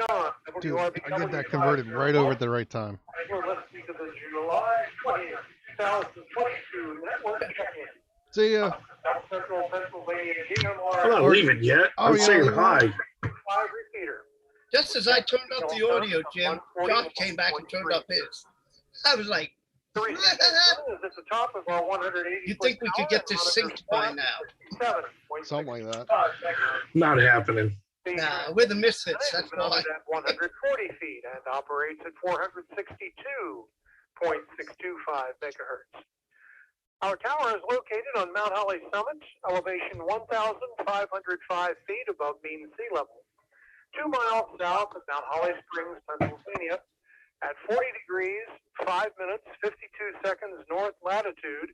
John. Dude, I get that converted right over at the right time. You're listening to the July 20th, 2022 network check-in. See ya. South Central Pennsylvania GMRS. I'm not leaving yet. Oh, I'm yeah, saying you hi. 5 repeater. Just as I turned up the audio, Jim, Josh came back and turned up his. I was like, Is at the top of our 180. you think we could get this synced by now? Something like that. Not happening. Nah, we're the Misfits, that's why. At 140 feet and operates at 462.625 megahertz. Our tower is located on Mount Holly Summit, elevation 1,505 feet above mean sea level, 2 miles south of Mount Holly Springs, Pennsylvania, at 40 degrees, 5 minutes, 52 seconds north latitude,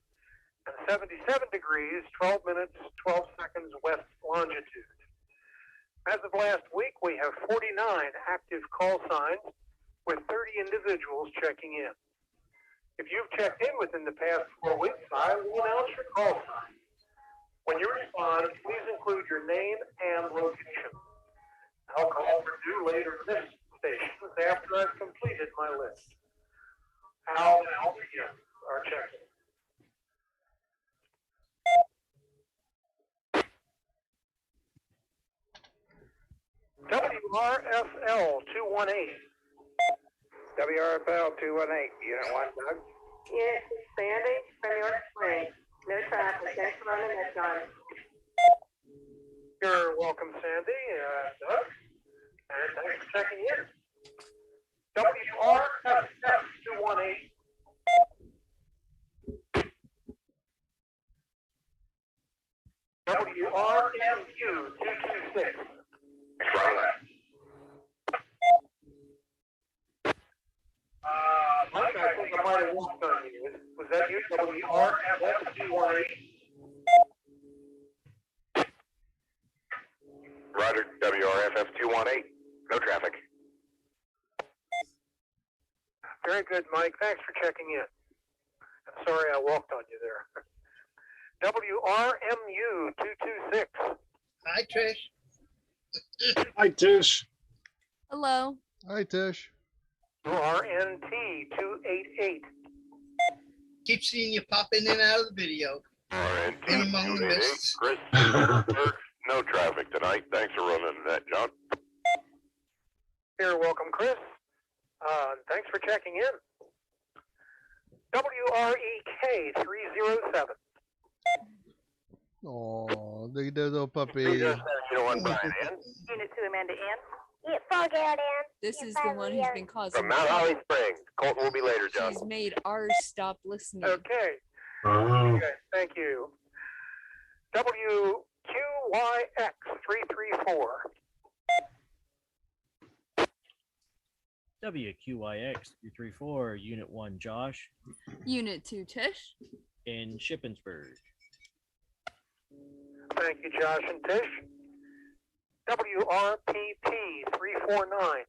and 77 degrees, 12 minutes, 12 seconds west longitude. As of last week, we have 49 active call signs with 30 individuals checking in. If you've checked in within the past 4 weeks, I will announce your call sign. When you respond, please include your name and location. I'll call for you later in this station after I've completed my list. I'll now begin our check-in. WRFL 218. WRFL 218, Unit 1, Doug. Yes, Sandy from York Springs. No traffic. Thanks for running this time. You're welcome, Sandy. Doug. And thanks for checking in. WRFF 218. WRMU 226. Mike, I think I might have walked on you. Was that you? WRFF 218. Roger, WRFF 218. No traffic. Very good, Mike. Thanks for checking in. I'm sorry I walked on you there. WRMU 226. Hi, Trish. Hi, Tish. Hello. Hi, Tish. RNT 288. Keep seeing you pop in and out of the video. RNT In among the 288. mists. Chris, no traffic tonight. Thanks for running that, John. You're welcome, Chris. Thanks for checking in. WREK 307. Oh, the little puppy. You know what, Brian, Ann? Unit 2, Amanda Ann. Yeah, Foggy out, Ann. This is the one who's been causing From Mount Holly Springs. Colton will be later, John. She's made ours stop listening. Okay. Oh. Okay. Thank you. WQYX 334. WQYX 334, Unit 1, Josh, Unit 2, Tish. in Shippensburg. Thank you, Josh and Tish. WRPP 349.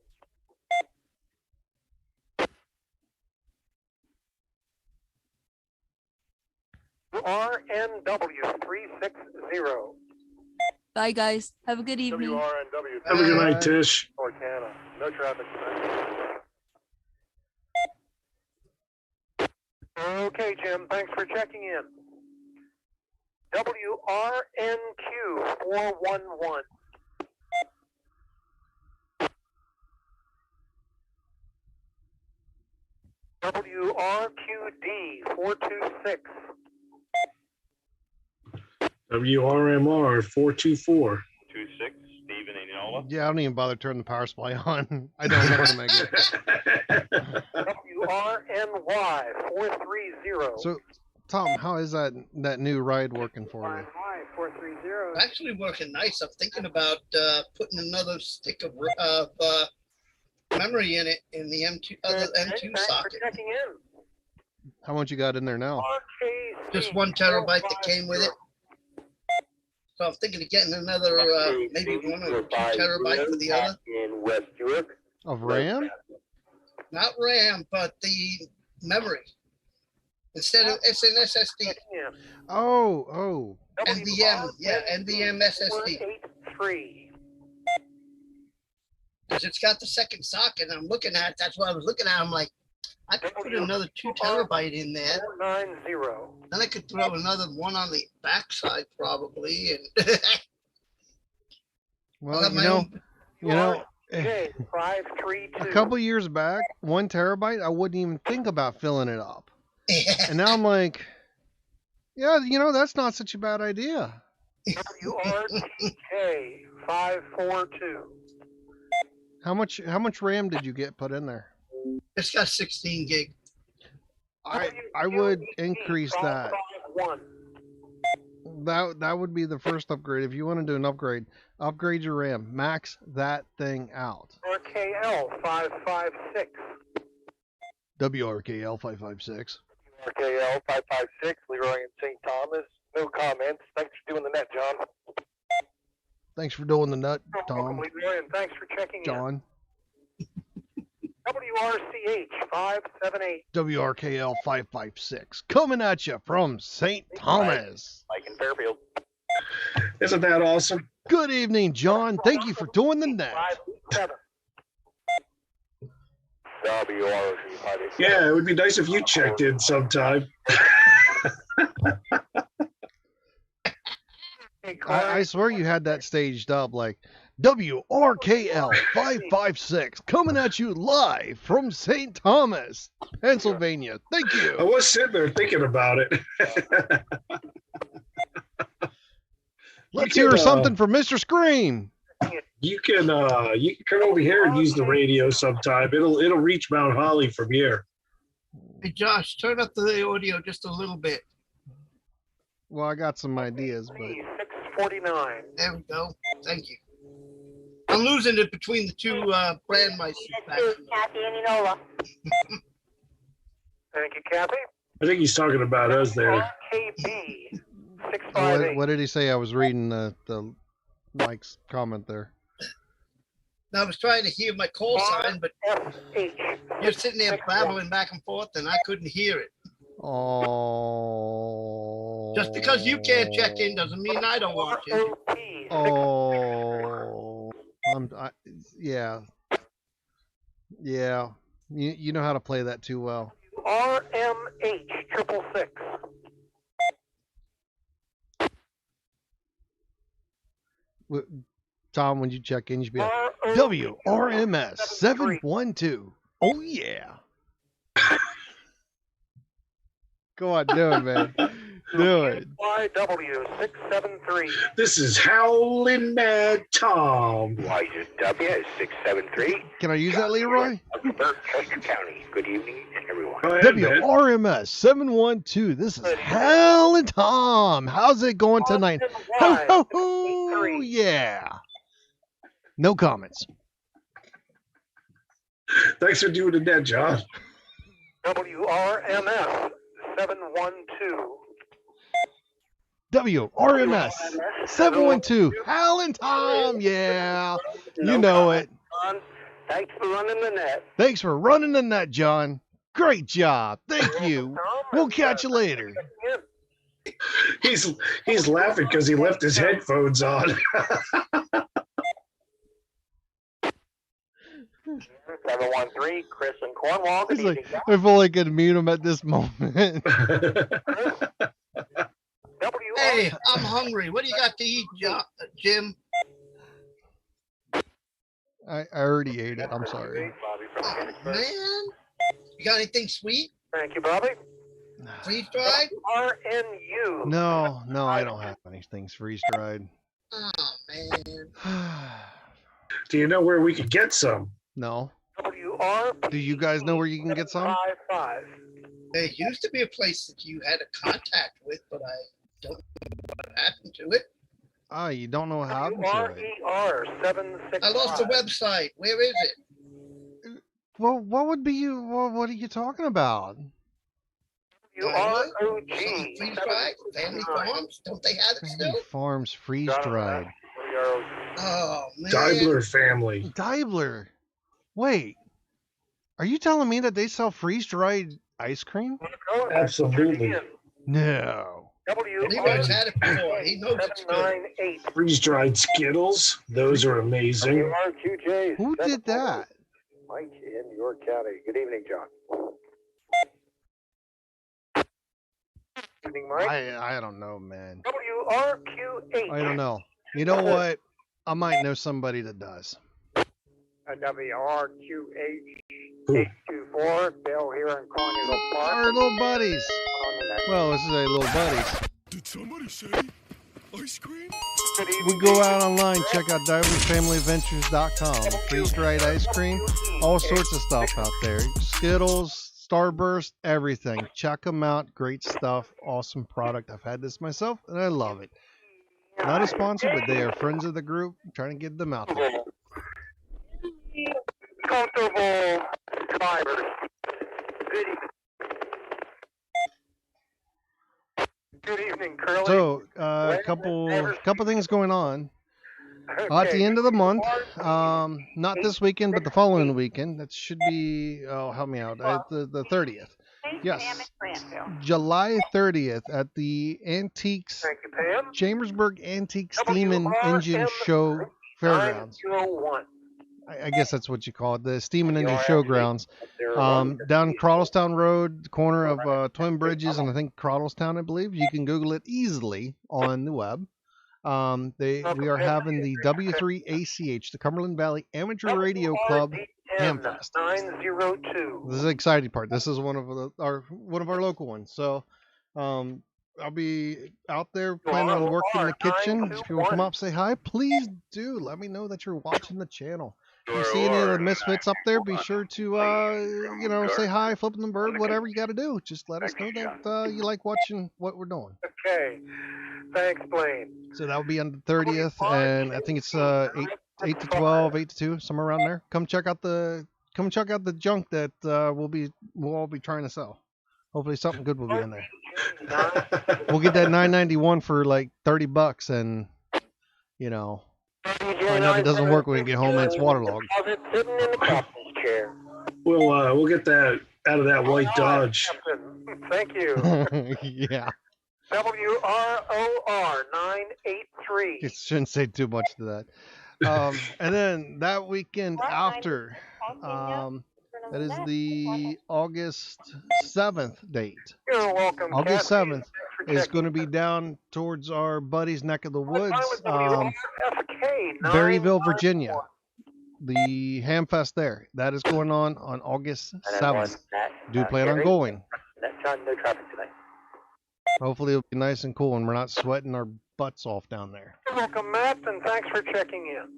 RNW 360. Bye, guys. Have a good evening. WRNW. Have a good night, Tish. Cortana. No traffic tonight. Okay, Jim. Thanks for checking in. WRNQ 411. WRQD 426. WRMR 424. 26, Stephen Enola. Yeah, I don't even bother turning the power supply on. I don't know where to make it. WRNY 430. So, Tom, how is that new ride working for you? 430. Actually working nice. I'm thinking about putting another stick of memory in it in the M2 M2 Thanks socket. for checking in. How much you got in there now? RKC Just 1 terabyte that came with it. So I'm thinking of getting another maybe 1 or 2 terabyte for the other. In West York. Of RAM? Not RAM, but the memory. Instead of it's an SSD. Oh. NVM, yeah, NVM SSD. 483. Because it's got the second socket. And I'm looking at it. That's what I was looking at. I'm like, I could put another 2 terabyte in there. 490. Then I could throw another one on the backside probably. And Well, you know, J 532. a couple years back, 1 terabyte, I wouldn't even think about filling it up. And now I'm like, yeah, that's not such a bad idea. WRTK 542. How much RAM did you get put in there? It's got 16 gig. I would increase that. 551. That would be the first upgrade. If you want to do an upgrade your RAM. Max that thing out. RKL 556. WRKL 556. RKL 556, Leroy and St. Thomas. No comments. Thanks for doing the net, John. Thanks for doing the nut, Welcome, Tom. Leroy, and thanks for checking John. in. WRCH 578. WRKL 556. Coming at you from St. Thomas. Mike in Fairfield. Isn't that awesome? Good evening, John. Thank you for doing the net. 57. WRC 586. Yeah, it would be nice if you checked in sometime. I swear you had that staged up like WRKL 556 coming at you live from St. Thomas, Pennsylvania. Thank I you. was sitting there thinking about it. Let's You hear can, something from Mr. Scream. You can come over here and use the radio sometime. It'll reach Mount Holly from here. Hey, Josh, turn up the audio just a little bit. Well, I got some ideas, but 649. There we go. Thank you. I'm losing it between the two brand mice. Kathy and Enola. Thank you, Kathy. I think he's talking about us there. RKB 658. what did he say? I was reading the Mike's comment there. I was trying to hear my call sign, but FH. you're sitting there babbling back and forth, and I couldn't hear it. Oh. Just because you can't check in doesn't mean I don't want you. Oh. Yeah. Yeah. You know how to play that too well. RMH 666. Tom, when you check in, you should be like, WRMS 712. Oh, yeah. Go on, do it, man. Do it. YW 673. This is Howlin' Mad Tom. YW 673. Can I use that, Leroy? Chester County. Good evening, everyone. Go ahead, man. WRMS 712. This is Hal and Tom. How's it going tonight? Ho, ho, ho. Yeah. No comments. Thanks for doing the net, John. WRMS 712. WRMS 712. Hal and Tom. Yeah. You know it. Thanks for running the net. Thanks for running the net, John. Great job. Thank you. We'll catch you later. He's laughing because he left his headphones on. 713, Chris in Cornwall. Good He's like, evening, if only I could mute him at this moment. Hey, I'm hungry. What do you got to eat, Jim? I already ate it. I'm sorry. Oh, man. You got anything sweet? Thank you, Bobby. Freeze dried? RNU. No, I don't have anything freeze dried. Oh, man. Do you know where we could get some? No. WR. Do you guys know where you can get some? 55. There used to be a place that you had a contact with, but I don't know what happened to it. Ah, you don't know how to do it. WRER 765. I lost the website. Where is it? Well, what would be you? What are you talking about? WROG. Freeze dried? Family Farms? Don't they have it still? Farms freeze dried. Oh, man. Deibler family. Deibler. Wait, are you telling me that they sell freeze dried ice cream? Absolutely. No. Leroy's had it before. He knows it's good. 798. Freeze-dried Skittles. Those are amazing. WRQJ. Who did that? Mike in York County. Good evening, John. Evening, Mike. I don't know, man. WRQ8. I don't know. You know what? I might know somebody that does. WRQH824. Bill here in Colonial Park. Our little buddies. Well, this is a little buddies. Did somebody say ice cream? We go out online, check out diversfamilyadventures.com. Freeze-dried ice cream, all sorts of stuff out there. Skittles, Starburst, everything. Check them out. Great stuff. Awesome product. I've had this myself, and I love it. Not a sponsor, but they are friends of the group. I'm trying to get them out there. Comfortable drivers. Good evening. Good evening, Curly. So, a couple things going on. At the end of the month, not this weekend, but the following weekend. That should be, oh, help me out, the 30th. Yes, July 30th at the Antiques, Thank you, Pam. Chambersburg Antique Steam and Engine Show Fairgrounds. 901. I guess that's what you call it, the Steam and Engine Showgrounds. Down Crawlestown Road, corner of Twin Bridges, and I think Crawlestown, I believe. You can Google it easily on the web. We are having the W3ACH, the Cumberland Valley Amateur Radio Club Hamfest. 902. This is the exciting part. This is one of our local ones. So, I'll be out there planning on working in the kitchen. If you want to come up, say hi, please do. Let me know that you're watching the channel. If you see any of the Misfits up there, be sure to, say hi, flipping the bird, whatever you got to do. Just let us know that you like watching what we're doing. Okay. Thanks, Blaine. So that will be on the 30th, and I think it's 8 to 12, 8 to 2, somewhere around there. Come check out the junk that we'll all be trying to sell. Hopefully something good will be in there. We'll get that 991 for like $30, and find out it doesn't work when we get home and it's waterlogged. Sitting in the captain's chair. We'll get that out of that white Dodge. Thank you. Yeah. WROR 983. You shouldn't say too much to that. And then that weekend after, that is the August 7th date. You're welcome. August Kathy. 7th is going to be down towards our buddy's neck of the woods, WRFK Berryville, Virginia. The Hamfest there. That is going on August 7th. Do plan on going. No traffic tonight. Hopefully it'll be nice and cool and we're not sweating our butts off down there. You're welcome, Matt, and thanks for checking in.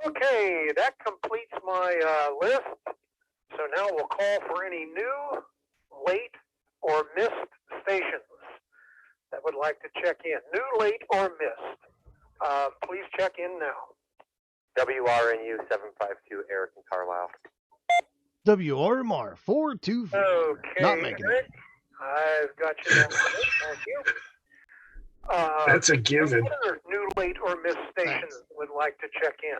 Okay, that completes my list. So now we'll call for any new, late, or missed stations that would like to check in. New, late, or missed. Please check in now. WRNU 752, Eric and Carlisle. WRMR 424. Okay. Not making it. I've got you now. Thank you. That's a given. Other new, late, or missed stations would like to check in.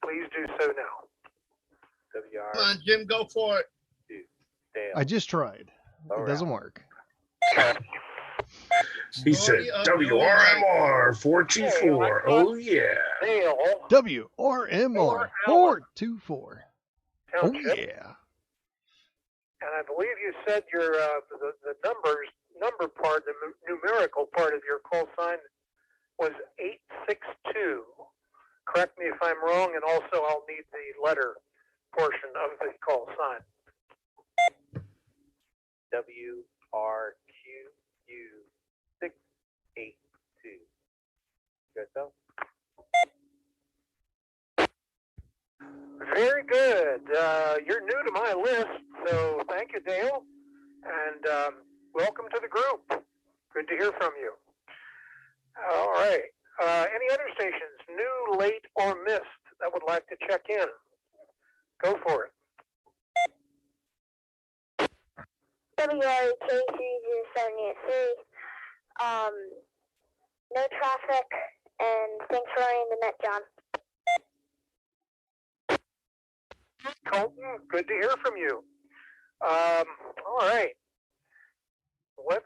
Please do so now. WR. Come on, Jim, go for it. I just tried. It doesn't work. He said WRMR 424. Oh, yeah. Dale. WRMR 424. Oh, Township. yeah. And I believe you said your the number part, the numerical part of your call sign was 862. Correct me if I'm wrong, and also I'll need the letter portion of the call sign. WRQU 682. Good though. Very good. You're new to my list, so thank you, Dale, and welcome to the group. Good to hear from you. All right. Any other stations, new, late, or missed, that would like to check in? Go for it. WRK-30783. No traffic, and thanks for running the net, John. Colton, good to hear from you. All right. Let's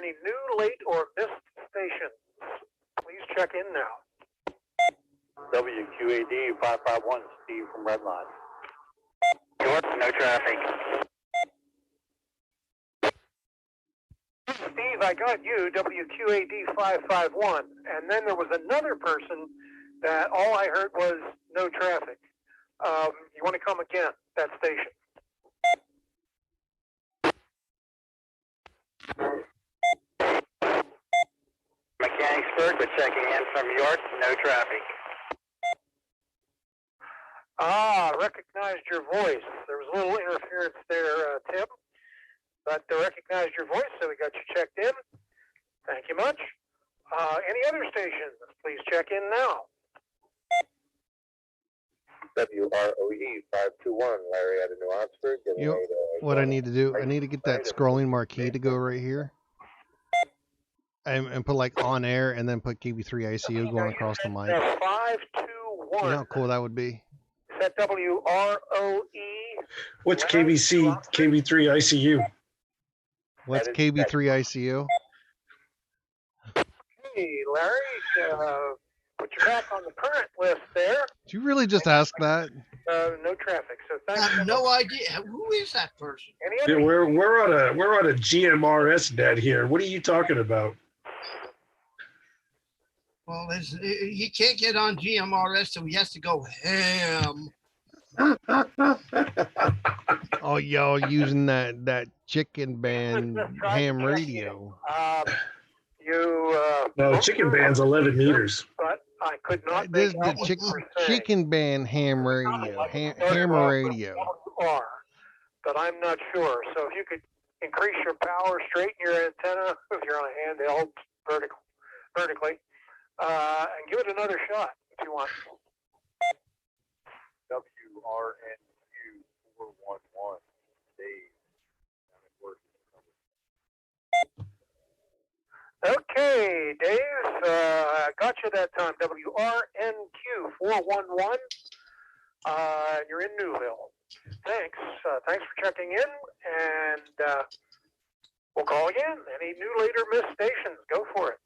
any new, late, or missed stations. Please check in now. WQAD 551, Steve from Redline. York, no traffic. Steve, I got you, WQAD 551. And then there was another person that all I heard was no traffic. You want to come again, that station? Mechanicsburg, but checking in from York, no traffic. Recognized your voice. There was a little interference there, Tim, but I recognized your voice, so we got you checked in. Thank you much. Any other stations? Please check in now. WROE 521, Larry out of New Oxford. What I need to do, I need to get that scrolling marquee to go right here. And put like on air and then put KB3 ICU going across the mic. 521. You know how cool that would be? Is that WROE? What's KBC, KB3 ICU? What's KB3 ICU? Hey, Larry, put you back on the current list there. Did you really just ask that? No traffic, so I thanks. have no idea. Who is that person? Any Yeah, other? we're on a GMRS net here. What are you talking about? Well, he can't get on GMRS, so he has to go ham. Oh, y'all using that chicken band ham radio. No, chicken band's 11 meters. But I could not This make is out the what you were saying. chicken band ham radio. Hammer radio. Are, but I'm not sure. So if you could increase your power, straighten your antenna if you're on a handheld vertically, and give it another shot if you want. WRNQ 411, Dave. Okay, Dave, I got you that time. WRNQ 411. You're in Newville. Thanks. Thanks for checking in, and we'll call again. Any new, later, missed stations? Go for it.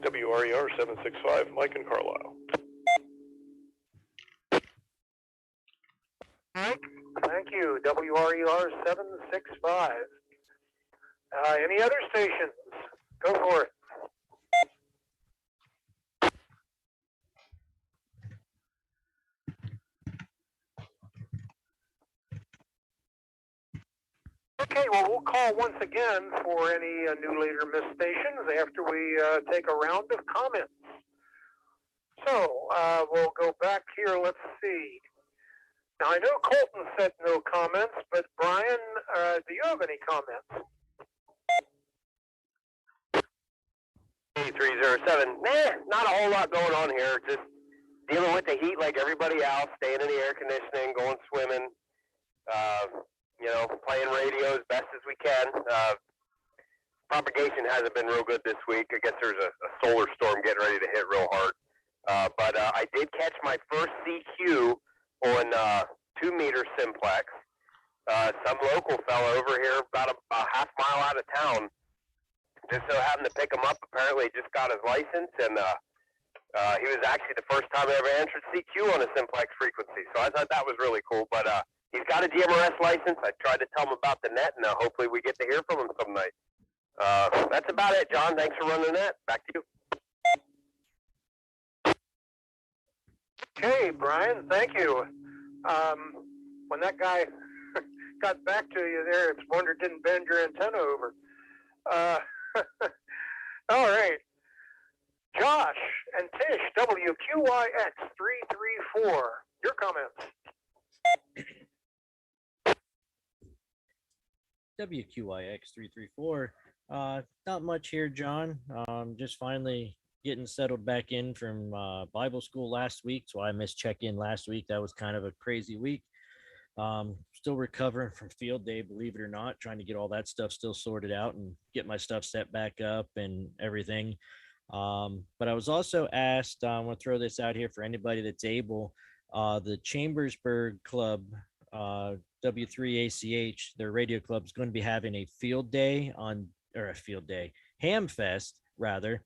WRER 765, Mike and Carlisle. Thank you. WRER 765. Any other stations? Go for it. Okay, well, we'll call once again for any new, later, missed stations after we take a round of comments. So we'll go back here. Let's see. Now, I know Colton said no comments, but Brian, do you have any comments? 307. Not a whole lot going on here. Just dealing with the heat like everybody else, staying in the air conditioning, going swimming, playing radio as best as we can. Propagation hasn't been real good this week. I guess there's a solar storm getting ready to hit real hard. But I did catch my first CQ on 2-meter simplex. Some local fella over here about a half mile out of town just so happened to pick him up. Apparently just got his license, and he was actually the first time I ever answered CQ on a simplex frequency. So I thought that was really cool. But he's got a GMRS license. I tried to tell him about the net, and hopefully we get to hear from him some night. That's about it, John. Thanks for running the net. Back to you. Okay, Brian, thank you. When that guy got back to you there, it's a wonder it didn't bend your antenna over. All right. Josh and Tish, WQYX 334. Your comments. WQYX 334. Not much here, John. Just finally getting settled back in from Bible school last week, so I missed check-in last week. That was kind of a crazy week. Still recovering from field day, believe it or not, trying to get all that stuff still sorted out and get my stuff set back up and everything. But I was also asked, I want to throw this out here for anybody that's able, the Chambersburg Club W3ACH, their radio club, is going to be having a field day ham fest rather,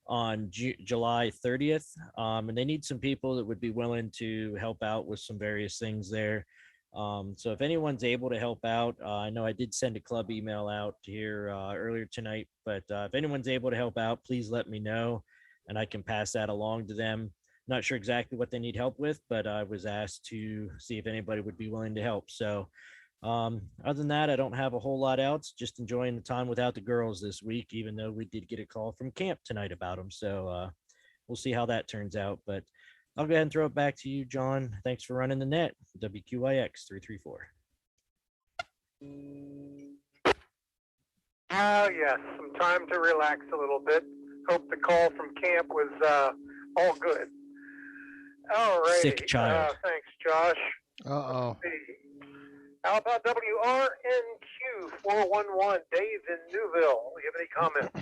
on July 30th. And they need some people that would be willing to help out with some various things there. So if anyone's able to help out, I know I did send a club email out here earlier tonight, but if anyone's able to help out, please let me know and I can pass that along to them. Not sure exactly what they need help with, but I was asked to see if anybody would be willing to help. So other than that, I don't have a whole lot else. Just enjoying the time without the girls this week, even though we did get a call from camp tonight about them. So we'll see how that turns out. But I'll go ahead and throw it back to you, John. Thanks for running the net. WQIX 334. Yes, some time to relax a little bit. Hope the call from camp was all good. All right. Sick child. Thanks, Josh. Uh-oh. How about WRNQ 411, Dave in Newville? You have any comments?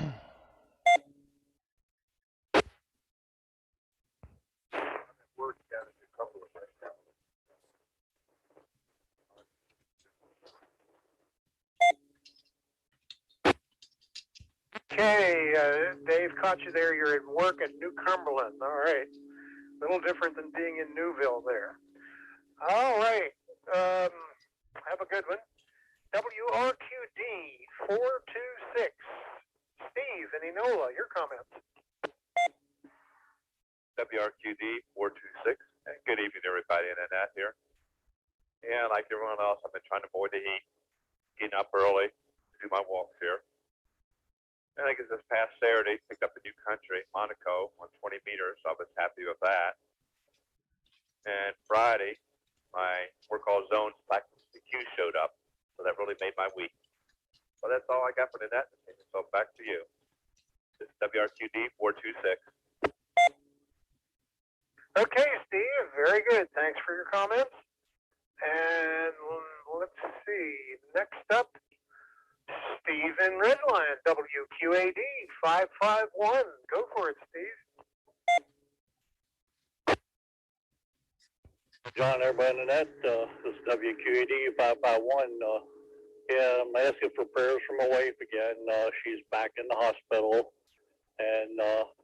Okay, Dave caught you there. You're at work at New Cumberland. All right. A little different than being in Newville there. All right. Have a good one. WRQD 426. Steve in Enola, your comments. WRQD 426. Good evening, everybody, and Annette here. And like everyone else, I've been trying to avoid the heat, getting up early to do my walks here. And I guess this past Saturday, picked up a new country, Monaco, on 20 meters, so I was happy with that. And Friday, my work call zone Q showed up, so that really made my week. Well, that's all I got for the net. So back to you. This is WRQD 426. Okay, Steve, very good. Thanks for your comments. And let's see. Next up, Steve in Redline, WQAD 551. Go for it, Steve. John, everybody in the net, this is WQAD 551. Yeah, I'm asking for prayers for my wife again. She's back in the hospital, and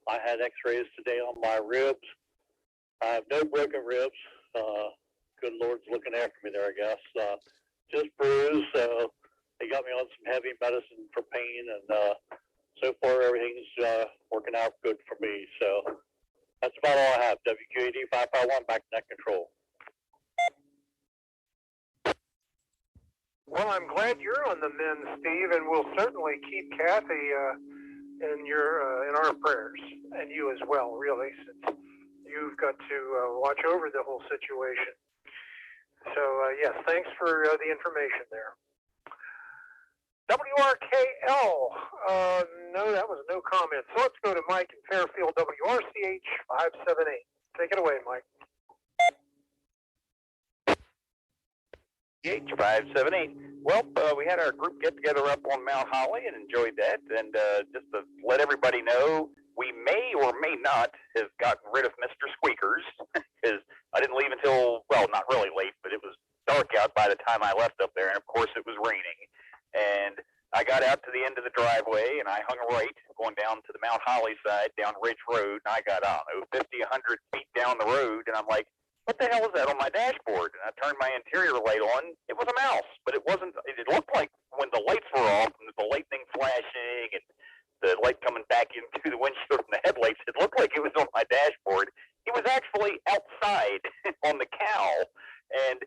I had x-rays today on my ribs. I have no broken ribs. Good Lord's looking after me there, I guess. Just bruised, so they got me on some heavy medicine for pain, and so far everything's working out good for me. So that's about all I have. WQAD 551, back to net control. Well, I'm glad you're on the mend, Steve, and we'll certainly keep Kathy in our prayers, and you as well, really, since you've got to watch over the whole situation. So, yes, thanks for the information there. WRKL, no, that was no comment. So let's go to Mike in Fairfield, WRCH 578. Take it away, Mike. H578. Well, we had our group get together up on Mount Holly and enjoyed that. And just to let everybody know, we may or may not have gotten rid of Mr. Squeakers because I didn't leave until, well, not really late, but it was dark out by the time I left up there. And of course, it was raining. And I got out to the end of the driveway and I hung a right going down to the Mount Holly side down Ridge Road. And I got, I don't know, 50, 100 feet down the road. And I'm like, what the hell is that on my dashboard? And I turned my interior light on. It was a mouse, but it wasn't. It looked like when the lights were off and the lightning flashing and the light coming back into the windshield from the headlights, it looked like it was on my dashboard. It was actually outside on the cow, and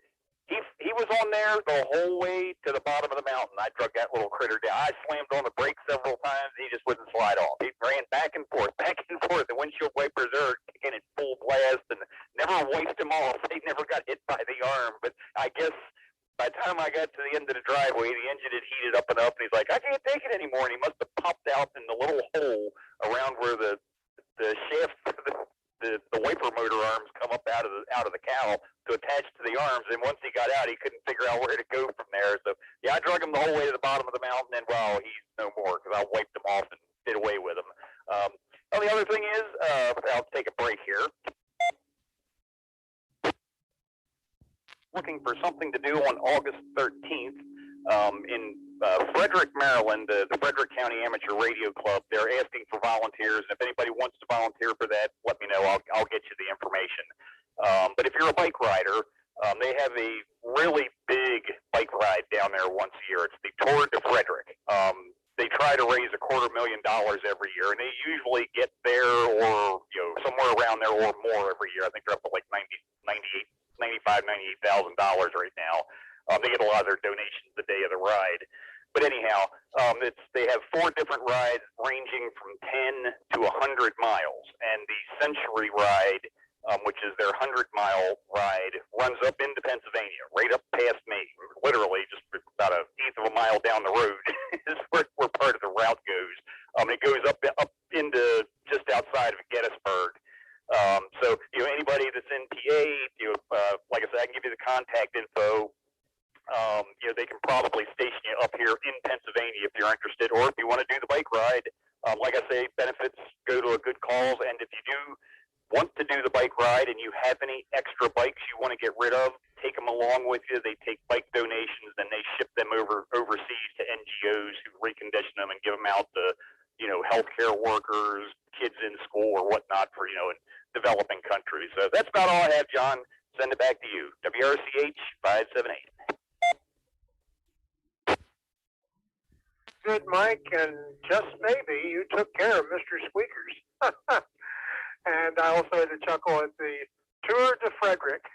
he was on there the whole way to the bottom of the mountain. I drug that little critter down. I slammed on the brakes several times. He just wouldn't slide off. He ran back and forth, back and forth. The windshield wipers are kicking at full blast and never wiped him off. He never got hit by the arm. But I guess by the time I got to the end of the driveway, the engine had heated up enough, and he's like, I can't take it anymore. And he must have popped out in the little hole around where the shaft, the wiper motor arms come up out of the cow to attach to the arms. And once he got out, he couldn't figure out where to go from there. So yeah, I drug him the whole way to the bottom of the mountain, and well, he's no more because I wiped him off and did away with him. Well, the other thing is, I'll take a break here. looking for something to do on August 13th in Frederick, Maryland, the Frederick County Amateur Radio Club. They're asking for volunteers. And if anybody wants to volunteer for that, let me know. I'll get you the information. But if you're a bike rider, they have a really big bike ride down there once a year. It's the Tour de Frederick. They try to raise $250,000 every year, and they usually get there or somewhere around there or more every year. I think they're up to like $98,000 right now. They get a lot of their donations the day of the ride. But anyhow, they have 4 different rides ranging from 10 to 100 miles, and the Century Ride, which is their 100-mile ride, runs up into Pennsylvania, right up past me, literally just about 1/8 of a mile down the road is where part of the route goes. It goes up into just outside of Gettysburg. So anybody that's in PA, like I said, I can give you the contact info. They can probably station you up here in Pennsylvania if you're interested, or if you want to do the bike ride. Like I say, benefits go to a good cause, and if you do want to do the bike ride and you have any extra bikes you want to get rid of, take them along with you. They take bike donations and they ship them overseas to NGOs who recondition them and give them out to, healthcare workers, kids in school or whatnot for, in developing countries. So that's about all I have, John. Send it back to you. WRCH 578. Good, Mike, and just maybe you took care of Mr. Squeakers. And I also had to chuckle at the Tour de Frederick.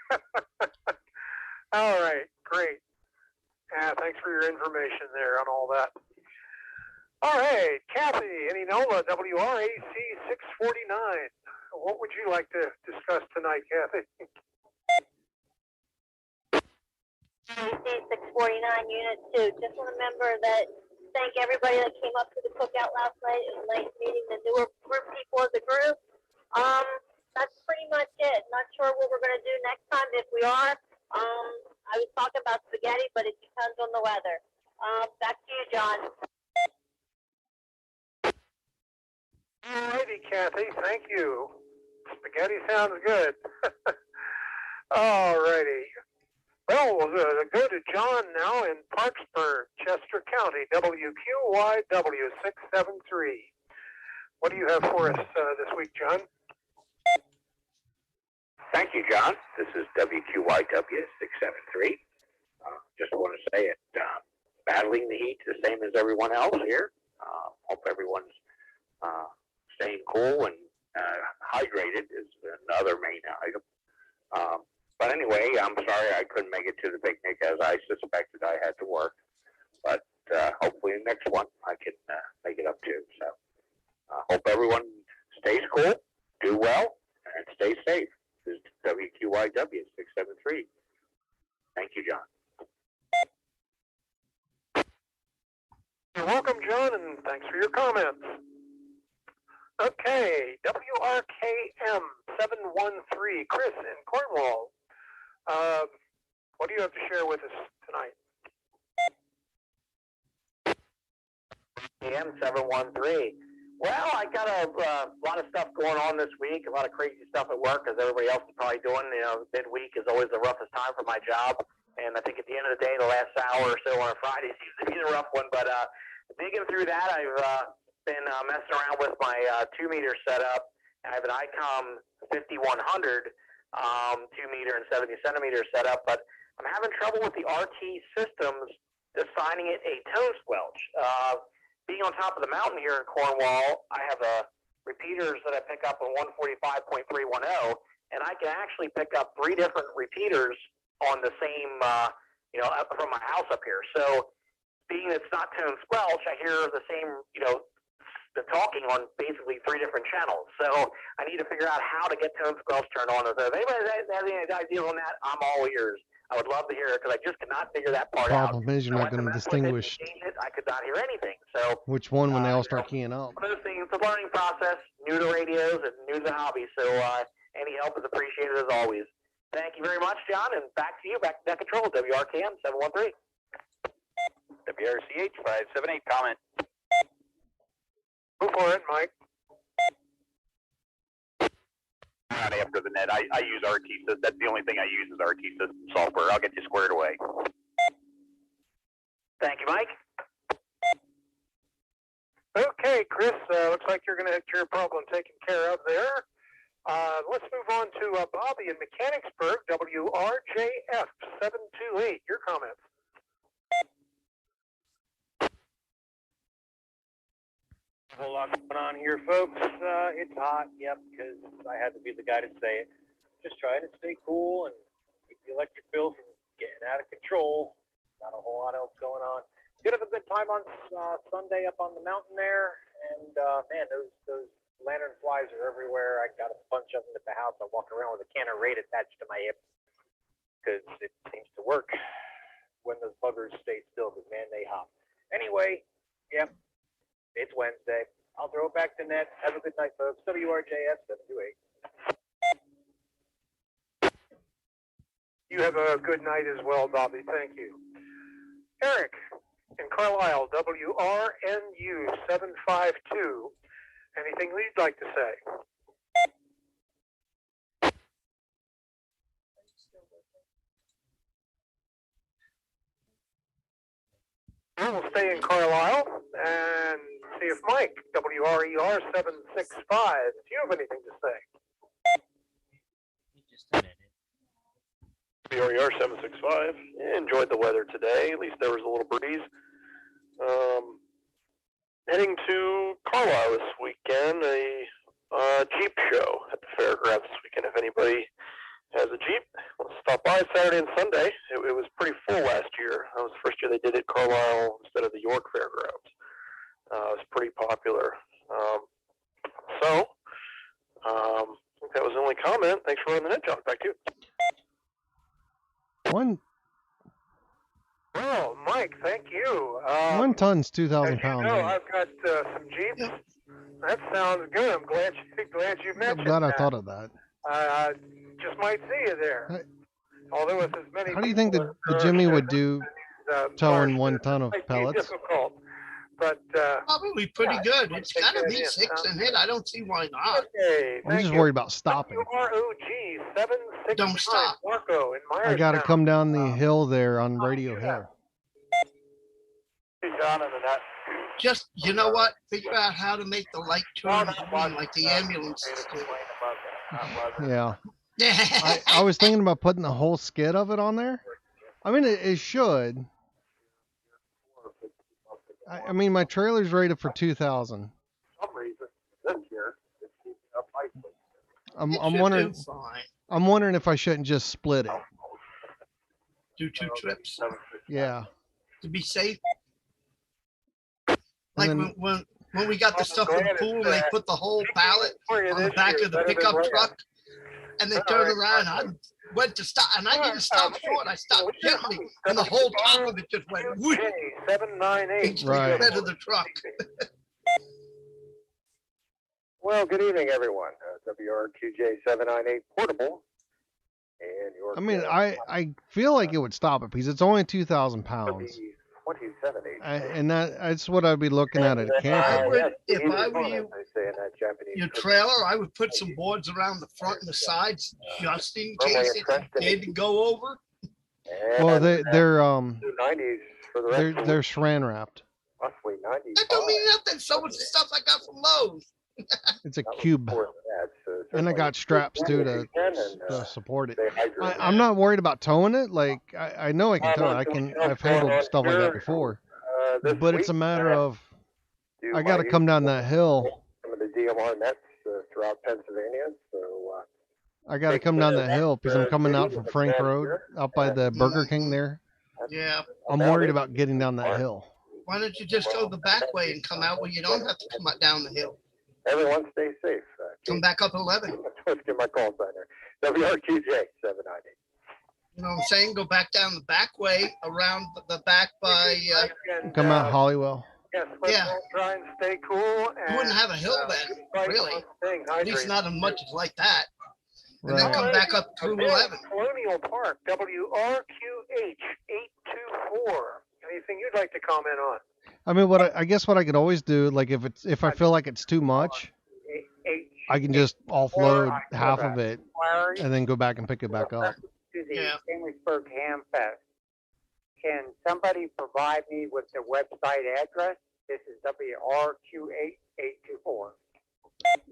All right, great. Thanks for your information there on all that. All right, Kathy, Enola, WRAC 649. What would you like to discuss tonight, Kathy? WRAC 649, Unit 2. Just want to remember that, thank everybody that came up to the cookout last night. It was nice meeting the newer group people of the group. That's pretty much it. Not sure what we're going to do next time if we are. I was talking about spaghetti, but it depends on the weather. Back to you, John. All righty, Kathy. Thank you. Spaghetti sounds good. All righty. Well, we'll go to John now in Parksburg, Chester County, WQYW 673. What do you have for us this week, John? Thank you, John. This is WQYW 673. Just want to say it, battling the heat the same as everyone else here. Hope everyone's staying cool and hydrated is another main item. But anyway, I'm sorry I couldn't make it to the picnic as I suspected I had to work. But hopefully the next one I can make it up to. So hope everyone stays cool, do well, and stay safe. This is WQYW 673. Thank you, John. You're welcome, John, and thanks for your comments. Okay, WRKM 713, Chris in Cornwall. What do you have to share with us tonight? AM 713. Well, I got a lot of stuff going on this week, a lot of crazy stuff at work, as everybody else is probably doing. Midweek is always the roughest time for my job, and I think at the end of the day, the last hour or so on a Friday seems to be the rough one. But digging through that, I've been messing around with my 2-meter setup. I have an Icom 5100 2-meter and 70 centimeter setup, but I'm having trouble with the RT systems assigning it a tone squelch. Being on top of the mountain here in Cornwall, I have repeaters that I pick up on 145.310, and I can actually pick up 3 different repeaters on the same, from my house up here. So being it's not tone squelch, I hear the same, the talking on basically 3 different channels. So I need to figure out how to get tone squelch turned on. If anybody has any ideas on that, I'm all ears. I would love to hear it because I just cannot figure that part out. Problem is you're not going to distinguish I could not hear anything. So which one when they all start keying up. One of those things, it's a learning process, new to radios and new to the hobby. So any help is appreciated as always. Thank you very much, John, and back to you, back to Net Control, WRKM 713. WRCH 578, comment. Go for it, Mike. Out after the net. I use RT system. That's the only thing I use is RT system software. I'll get you squared away. Thank you, Mike. Okay, Chris, looks like you're going to have your problem taken care of there. Let's move on to Bobby in Mechanicsburg, WRJF 728. Your comments. A whole lot going on here, folks. It's hot, yep, because I had to be the guy to say it. Just trying to stay cool and keep the electric bill from getting out of control. Not a whole lot else going on. Did have a good time on Sunday up on the mountain there, and man, those lantern flies are everywhere. I got a bunch of them at the house. I walk around with a can of Raid attached to my hip because it seems to work when those buggers stay still, because man, they hop. Anyway, yep. It's Wednesday. I'll throw it back to net. Have a good night, folks. WRJF 728. You have a good night as well, Bobby. Thank you. Eric in Carlisle, WRNU 752. Anything you'd like to say? We'll stay in Carlisle and see if Mike, WRER 765, if you have anything to say. WRER 765. Enjoyed the weather today. At least there was a little breeze. Heading to Carlisle this weekend, a Jeep show at the fairgrounds this weekend. If anybody has a Jeep, let's stop by Saturday and Sunday. It was pretty full last year. That was the first year they did it Carlisle instead of the York Fairgrounds. It was pretty popular. I think that was the only comment. Thanks for running the net, John. Back to you. Well, Mike, thank you. 1 ton's 2,000 pounds. No, I've got some Jeeps. That sounds good. I'm glad you mentioned I'm glad I that. thought of that. Just might see you there. Although with as many. How do you think the Jimmy would do towing 1 ton of might be pellets? difficult, but probably pretty good. It's got to be 6 in it. I don't see why not. Okay, I'm just worried about stopping. ROG 765. Don't stop. Marco in I got to Myerstown. come down the hill there on Radio Hill. Just, you know what? Figure out how to make the light turn green like the ambulances do. Yeah. I was thinking about putting the whole skid of it on there. I mean, it should. I mean, my trailer's rated for 2,000. some reason this year it's keeping up nicely. I'm wondering if I shouldn't just split it. Do 2 trips Yeah. to be safe. Like when we got the stuff in the pool and they put the whole pallet on the back of the pickup truck and they turned around. I went to stop and I didn't stop short. I stopped gently and the whole top of it just went whoosh. 798. Right. Bed of the truck. Well, good evening, everyone. WRQJ 798 Portable. And your I mean, I feel like it would stop it because it's only 2,000 pounds. 27H. And that's what I'd be looking at a camper. If I were you, your trailer, I would put some boards around the front and the sides just in case it did go over. Well, they're 290s for the rest of they're saran wrapped. roughly 90. That don't mean nothing. So much stuff I got from Lowe's. It's a cube. And I got straps too to support it. I'm not worried about towing it. Like I know I can tow it. I've handled stuff like that before. But it's a matter of I got to come down that hill. Some of the DMR nets throughout Pennsylvania. So I got to come down that hill because I'm coming out from Frank Road, out by the Burger King there. Yeah. I'm worried about getting down that hill. Why don't you just go the back way and come out where you don't have to come out down the hill? Everyone stay safe. Come back up 11. Let's get my call sign there. WRQJ 798. You know what I'm saying? Go back down the back way around the back by. Come out Hollywell. Yes, let's try and stay cool. And, You wouldn't have a hill then, really. At least not as much as like that. And then come back up through 11. Colonial Park, WRQH 824. Anything you'd like to comment on? I mean, I guess what I could always do, like if I feel like it's too much, I can just offload half of it and then go back and pick it back up. To the Chambersburg Ham Fest. Can somebody provide me with the website address? This is WRQ8824.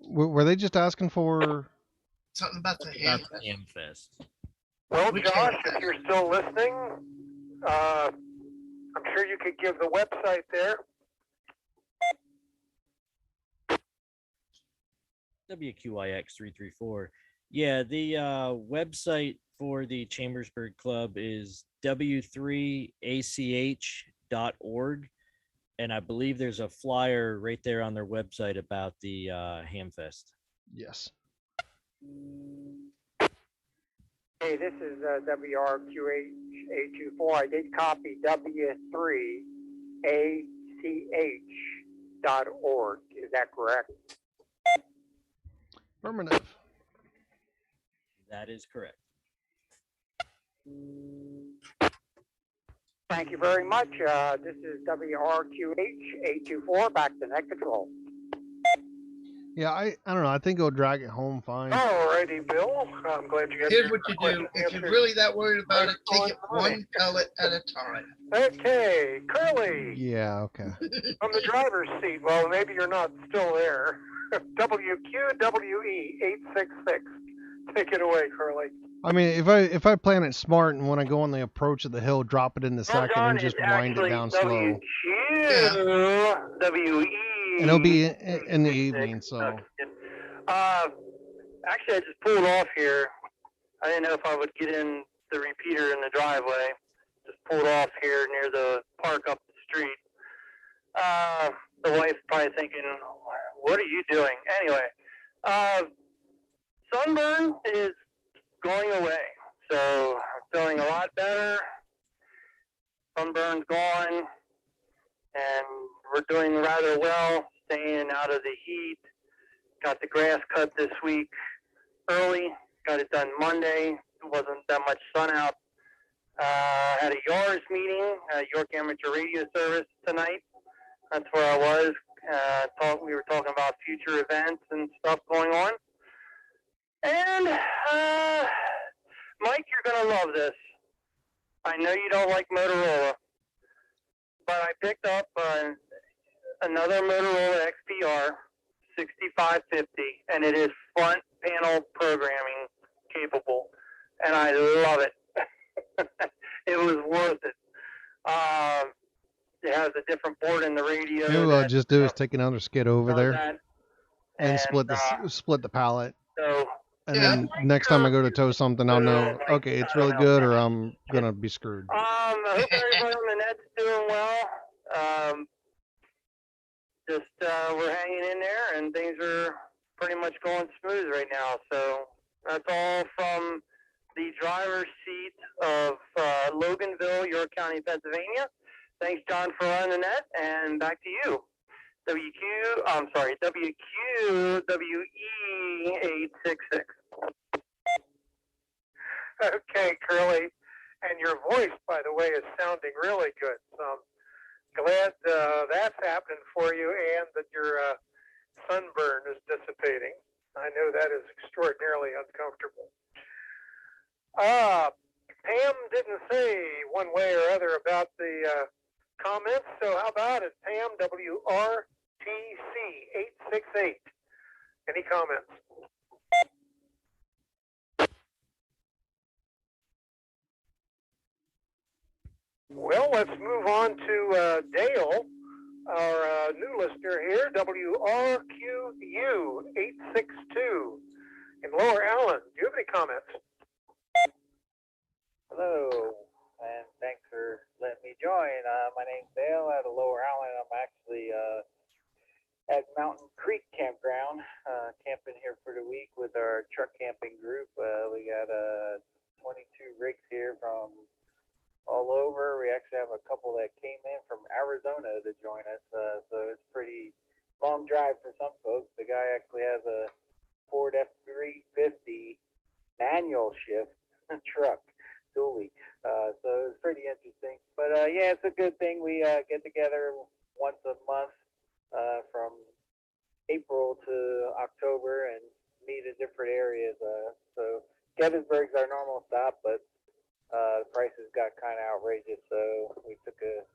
Were they just asking for something about the Ham Fest? Well, Josh, if you're still listening, I'm sure you could give the website there. WQIX 334. Yeah, the website for the Chambersburg Club is w3ach.org. And I believe there's a flyer right there on their website about the Hamfest. Yes. Hey, this is WRQH824. I did copy w3ach.org. Is that correct? Affirmative. That is correct. Thank you very much. This is WRQH824. Back to net control. Yeah, I don't know. I think it'll drag it home fine. Alrighty, Bill. I'm glad you got Here's what you do. If you're really that worried about it, take it one pellet at a time. Okay, Curly. Yeah, okay. From the driver's seat. Well, maybe you're not still there. WQWE866. Take it away, Curly. I mean, if I plan it smart and when I go on the approach of the hill, drop it in the second and just wind it down slow. WE. And it'll be in the evening, so. Actually, I just pulled off here. I didn't know if I would get in the repeater in the driveway. Just pulled off here near the park up the street. The wife's probably thinking, what are you doing? Anyway, sunburn is going away. So I'm feeling a lot better. Sunburn's gone. And we're doing rather well, staying out of the heat. Got the grass cut this week early. Got it done Monday. Wasn't that much sun out. Had a YARS meeting, York Amateur Radio Service tonight. That's where I was. We were talking about future events and stuff going on. And Mike, you're gonna love this. I know you don't like Motorola, but I picked up another Motorola XPR 6550, and it is front panel programming capable, and I love it. It was worth it. It has a different board in the radio. Maybe what I'll just do is take another skid over there and and, split the pallet. So, And then next time I go to tow something, I'll know, okay, it's really good or I'm going to be screwed. I hope everybody on the net's doing well. We're hanging in there, and things are pretty much going smooth right now. So that's all from the driver's seat of Loganville, York County, Pennsylvania. Thanks, John, for running the net, and back to you. WQWE866. Okay, Curly. And your voice, by the way, is sounding really good. So I'm glad that's happening for you and that your sunburn is dissipating. I know that is extraordinarily uncomfortable. Pam didn't say one way or other about the comments, so how about it, Pam? WRTC868. Any comments? Well, let's move on to Dale, our new listener here, WRQU862 in Lower Allen. Do you have any comments? Hello, and thanks for letting me join. My name's Dale out of Lower Allen. I'm actually at Mountain Creek Campground, camping here for the week with our truck camping group. We got 22 rigs here from all over. We actually have a couple that came in from Arizona to join us, so it's pretty long drive for some folks. The guy actually has a Ford F-350 manual shift truck. Dually. So it's pretty interesting. But yeah, it's a good thing. We get together once a month from April to October and meet in different areas. So Gettysburg's our normal stop, but the prices got kind of outrageous, so we took a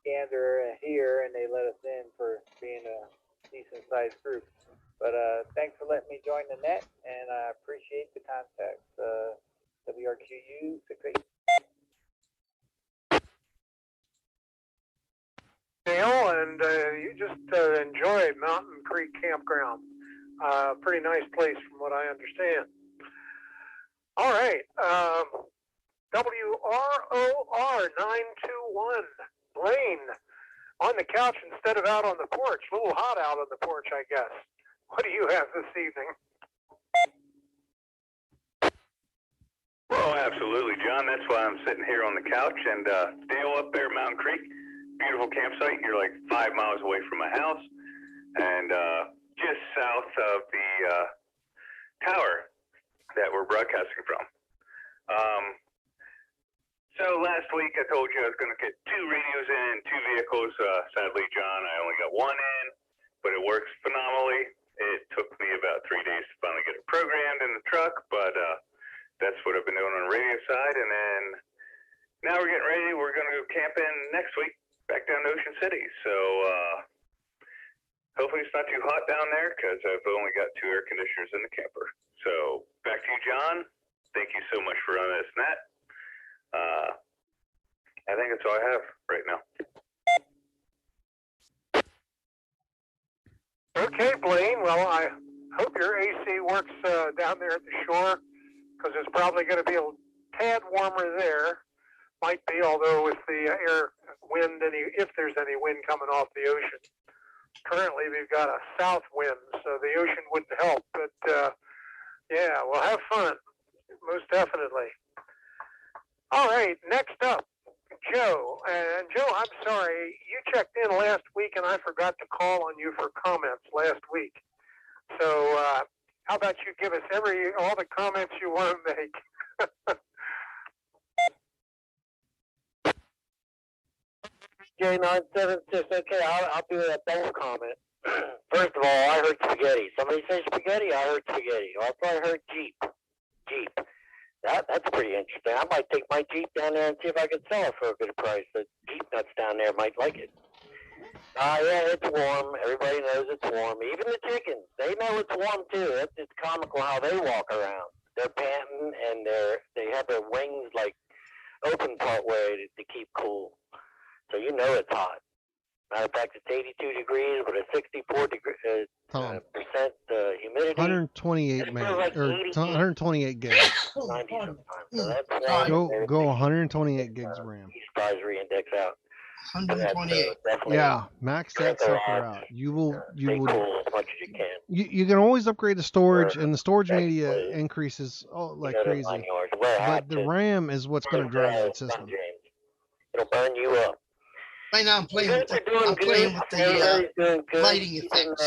gander here, and they let us in for being a decent-sized group. But thanks for letting me join the net, and I appreciate the contact. WRQU 68. Dale, and you just enjoyed Mountain Creek Campground. Pretty nice place from what I understand. All right. WROR 921. Blaine, on the couch instead of out on the porch. A little hot out on the porch, I guess. What do you have this evening? Well, absolutely, John. That's why I'm sitting here on the couch. And Dale up there, Mountain Creek, beautiful campsite. You're like 5 miles away from my house, and just south of the tower that we're broadcasting from. So last week I told you I was going to get 2 radios in, 2 vehicles. Sadly, John, I only got 1 in, but it works phenomenally. It took me about 3 days to finally get it programmed in the truck, but that's what I've been doing on the radio side. And then now we're getting ready. We're going to go camping next week back down to Ocean City. So hopefully it's not too hot down there because I've only got 2 air conditioners in the camper. So back to you, John. Thank you so much for running this net. I think that's all I have right now. Okay, Blaine. Well, I hope your AC works down there at the shore, because it's probably going to be a tad warmer there. Might be, although with the air wind, if there's any wind coming off the ocean. Currently, we've got a south wind, so the ocean wouldn't help. But yeah, we'll have fun, most definitely. All right, next up, Joe. And Joe, I'm sorry, you checked in last week, and I forgot to call on you for comments last week. So how about you give us all the comments you want to make? J976, okay, I'll do a double comment. First of all, I heard spaghetti. Somebody said spaghetti, I heard spaghetti. Also, I heard Jeep. That's pretty interesting. I might take my Jeep down there and see if I can sell it for a good price. The Jeep nuts down there might like it. Yeah, it's warm. Everybody knows it's warm. Even the chickens, they know it's warm too. It's comical how they walk around. They're panting and they have their wings like open part way to keep cool. So you know it's hot. Matter of fact, it's 82 degrees with a 64 percent humidity. 128 man, or 128 gigs. 90 sometimes. So that's go 128 gigs RAM. Price reindex out. 128. Yeah, max that sucker out. You will cool as much as you can. You can always upgrade the storage, and the storage media increases like crazy. But the RAM is what's going to drive that system. It'll burn you up. Right now I'm playing with the lighting effects.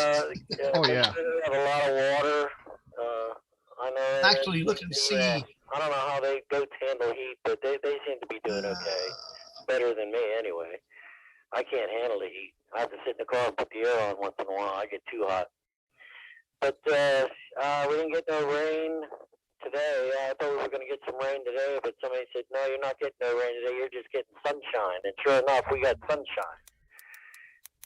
Oh yeah. Have a lot of water. I know. Actually looking to see. I don't know how they goats handle heat, but they seem to be doing okay. Better than me anyway. I can't handle the heat. I have to sit in the car and put the air on once in a while. I get too hot. But we didn't get no rain today. I thought we were going to get some rain today, but somebody said, no, you're not getting no rain today. You're just getting sunshine. And sure enough, we got sunshine.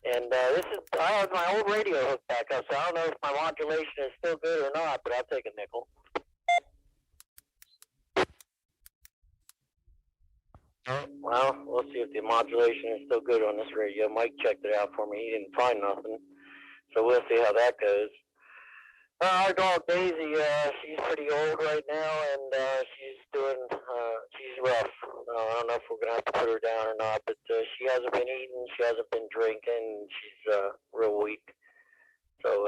And I have my old radio hooked back up, so I don't know if my modulation is still good or not, but I'll take a nickel. Well, we'll see if the modulation is still good on this radio. Mike checked it out for me. He didn't find nothing. So we'll see how that goes. Our dog Daisy, she's pretty old right now, and she's rough. I don't know if we're going to have to put her down or not, but she hasn't been eating, she hasn't been drinking, she's real weak. So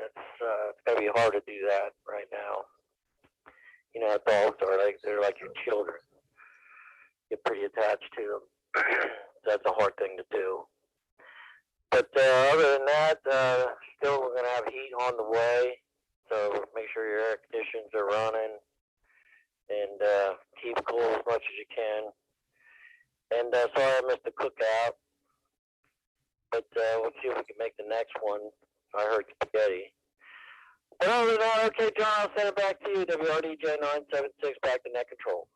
it's going to be hard to do that right now. You know, dogs they're like your children. Get pretty attached to them. That's a hard thing to do. But other than that, still we're going to have heat on the way. So make sure your air conditioners are running and keep cool as much as you can. And sorry I missed the cookout. But we'll see if we can make the next one. I heard spaghetti. But other than that, okay, John, I'll send it back to you. WRDJ 976 back to net control.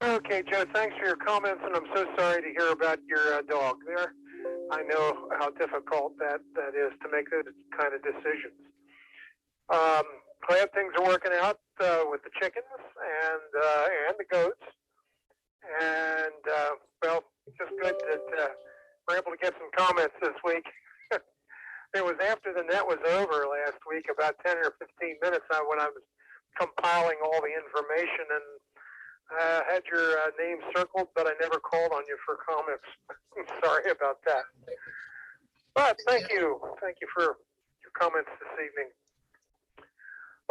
Okay, Joe, thanks for your comments, and I'm so sorry to hear about your dog there. I know how difficult that is to make those kind of decisions. Glad things are working out with the chickens and the goats. And, well, just good that we're able to get some comments this week. It was after the net was over last week, about 10 or 15 minutes when I was compiling all the information and had your name circled, but I never called on you for comments. I'm sorry about that. But thank you. Thank you for your comments this evening.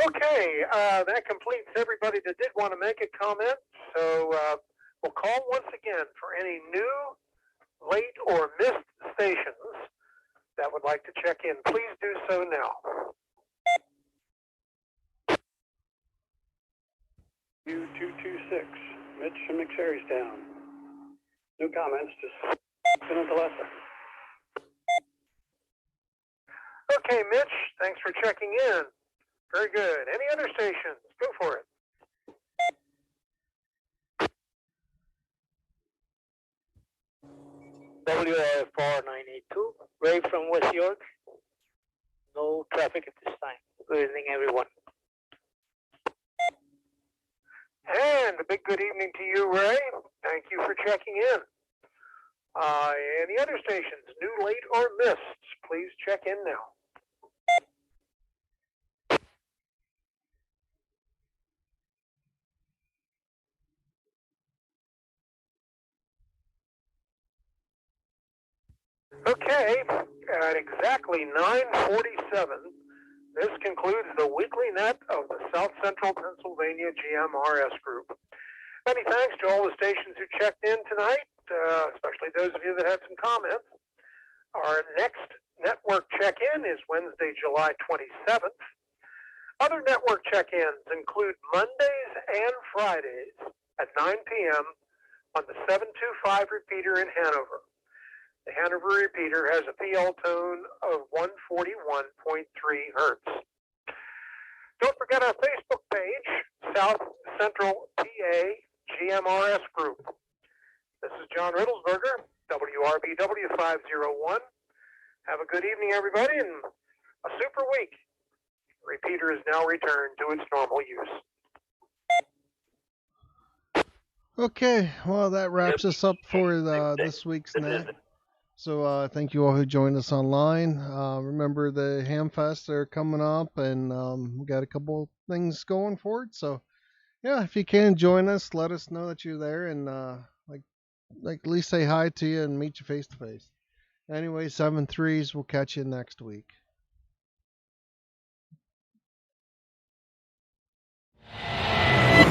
Okay, that completes everybody that did want to make a comment. So we'll call once again for any new, late, or missed stations that would like to check in. Please do so now. U226, Mitch from McSherrystown. No comments, just been at the lesson. Okay, Mitch, thanks for checking in. Very good. Any other stations? Go for it. WRFR 982, Ray from West York. No traffic at this time. Good evening, everyone. And a big good evening to you, Ray. Thank you for checking in. Any other stations, new, late, or missed, please check in now. Okay, at exactly 9:47, this concludes the weekly net of the South Central Pennsylvania GMRS group. Many thanks to all the stations who checked in tonight, especially those of you that had some comments. Our next network check-in is Wednesday, July 27th. Other network check-ins include Mondays and Fridays at 9 p.m. on the 725 repeater in Hanover. The Hanover repeater has a PL tone of 141.3 hertz. Don't forget our Facebook page, South Central PA GMRS Group. This is John Riddlesberger, WRBW 501. Have a good evening, everybody, and a super week. The repeater is now returned to its normal use. Okay, well, that wraps us up for this week's net. So thank you all who joined us online. Remember the Hamfest are coming up, and we got a couple things going for it. So yeah, if you can join us, let us know that you're there, and like at least say hi to you and meet you face to face. Anyway, 7-3s. We'll catch you next week.